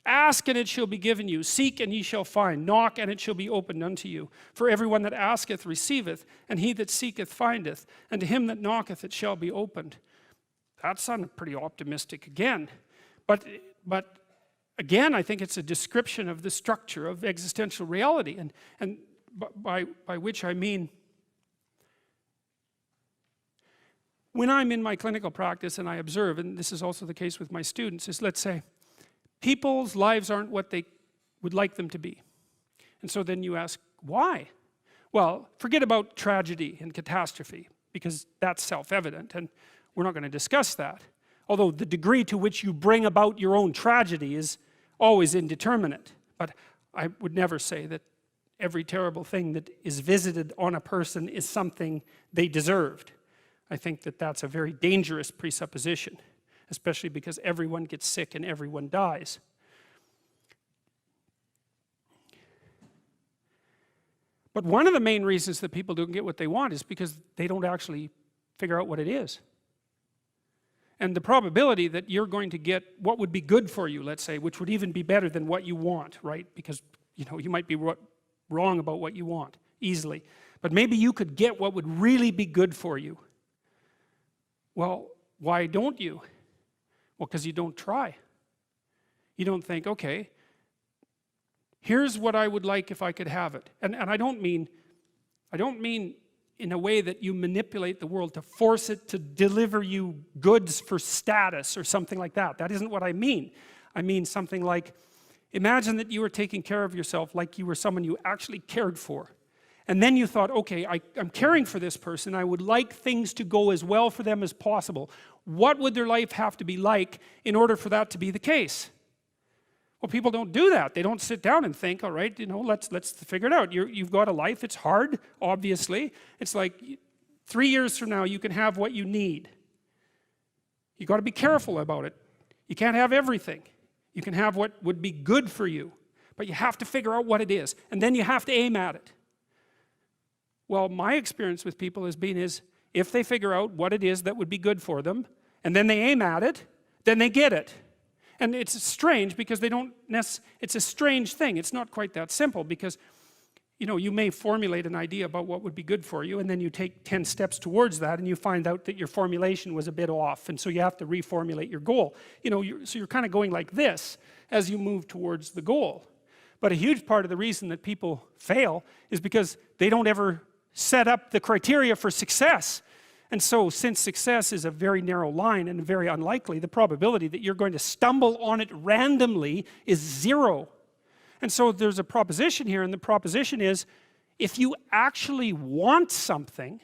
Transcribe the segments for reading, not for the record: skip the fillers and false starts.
Ask and it shall be given you. Seek and ye shall find. Knock and it shall be opened unto you. For everyone that asketh receiveth, and he that seeketh findeth, and to him that knocketh it shall be opened. That sounded pretty optimistic again. But again, I think it's a description of the structure of existential reality. And by which I mean, when I'm in my clinical practice and I observe, and this is also the case with my students, is let's say, people's lives aren't what they would like them to be. And so then you ask, why? Well, forget about tragedy and catastrophe, because that's self-evident, and we're not going to discuss that. Although the degree to which you bring about your own tragedy is always indeterminate. But I would never say that every terrible thing that is visited on a person is something they deserved. I think that that's a very dangerous presupposition, especially because everyone gets sick and everyone dies. But one of the main reasons that people don't get what they want is because they don't actually figure out what it is. And the probability that you're going to get what would be good for you, let's say, which would even be better than what you want, right? Because, you know, you might be wrong about what you want easily. But maybe you could get what would really be good for you. Well, why don't you? Well, because you don't try. You don't think, okay, here's what I would like if I could have it. And I don't mean in a way that you manipulate the world to force it to deliver you goods for status or something like that. That isn't what I mean. I mean something like, imagine that you were taking care of yourself like you were someone you actually cared for. And then you thought, okay, I'm caring for this person. I would like things to go as well for them as possible. What would their life have to be like in order for that to be the case? Well, people don't do that. They don't sit down and think, all right, you know, let's figure it out. You've got a life. It's hard, obviously. It's like 3 years from now, you can have what you need. You've got to be careful about it. You can't have everything. You can have what would be good for you. But you have to figure out what it is. And then you have to aim at it. Well, my experience with people has been is, if they figure out what it is that would be good for them, and then they aim at it, then they get it. And it's strange because they don't it's a strange thing. It's not quite that simple because, you know, you may formulate an idea about what would be good for you, and then you take 10 steps towards that, and you find out that your formulation was a bit off, and so you have to reformulate your goal. You know, so you're kind of going like this as you move towards the goal. But a huge part of the reason that people fail is because they don't ever set up the criteria for success. And so, since success is a very narrow line and very unlikely, the probability that you're going to stumble on it randomly is 0. And so there's a proposition here, and the proposition is, if you actually want something,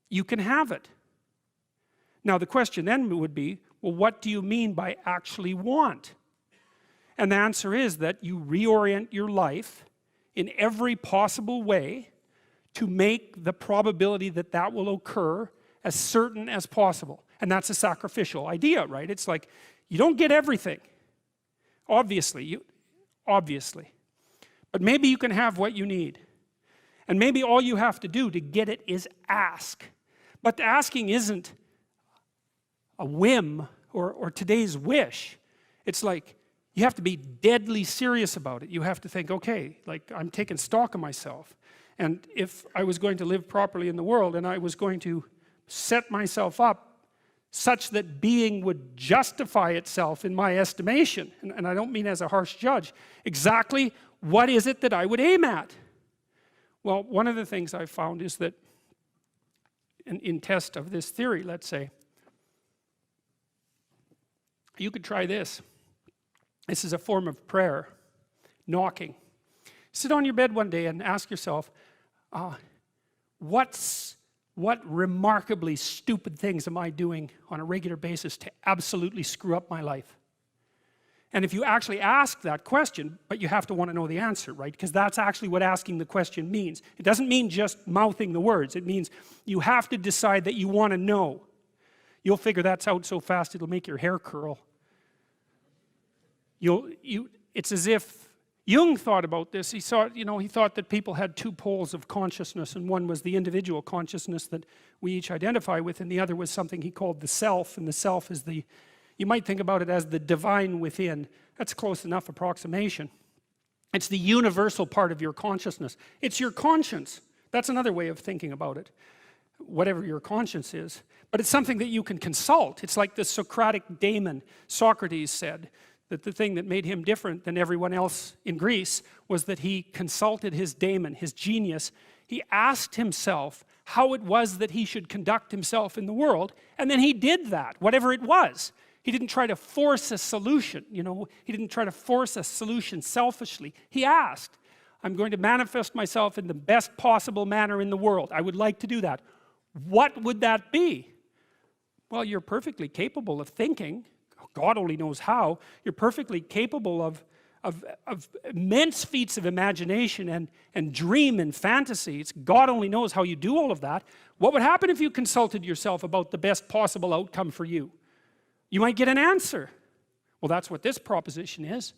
you can have it. Now the question then would be, well, what do you mean by actually want? And the answer is that you reorient your life in every possible way to make the probability that that will occur as certain as possible. And that's a sacrificial idea, right? It's like, you don't get everything. Obviously. But maybe you can have what you need. And maybe all you have to do to get it is ask. But the asking isn't a whim or today's wish. It's like, you have to be deadly serious about it. You have to think, okay, like, I'm taking stock of myself. And if I was going to live properly in the world, and I was going to set myself up such that being would justify itself in my estimation, and I don't mean as a harsh judge, exactly what is it that I would aim at? Well, one of the things I've found is that in test of this theory, let's say, you could try this. This is a form of prayer, knocking. Sit on your bed one day and ask yourself, what remarkably stupid things am I doing on a regular basis to absolutely screw up my life? And if you actually ask that question, but you have to want to know the answer, right? Because that's actually what asking the question means. It doesn't mean just mouthing the words. It means you have to decide that you want to know. You'll figure that's out so fast it'll make your hair curl. It's as if Jung thought about this. He thought that people had 2 poles of consciousness, and one was the individual consciousness that we each identify with, and the other was something he called the self, and the self is the You might think about it as the divine within. That's close enough approximation. It's the universal part of your consciousness. It's your conscience. That's another way of thinking about it. Whatever your conscience is. But it's something that you can consult. It's like the Socratic daemon. Socrates said that the thing that made him different than everyone else in Greece was that he consulted his daemon, his genius. He asked himself how it was that he should conduct himself in the world, and then he did that, whatever it was. He didn't try to force a solution, you know. He didn't try to force a solution selfishly. He asked, I'm going to manifest myself in the best possible manner in the world. I would like to do that. What would that be? Well, you're perfectly capable of thinking. God only knows how. You're perfectly capable of immense feats of imagination and dream and fantasy. God only knows how you do all of that. What would happen if you consulted yourself about the best possible outcome for you? You might get an answer. Well, that's what this proposition is.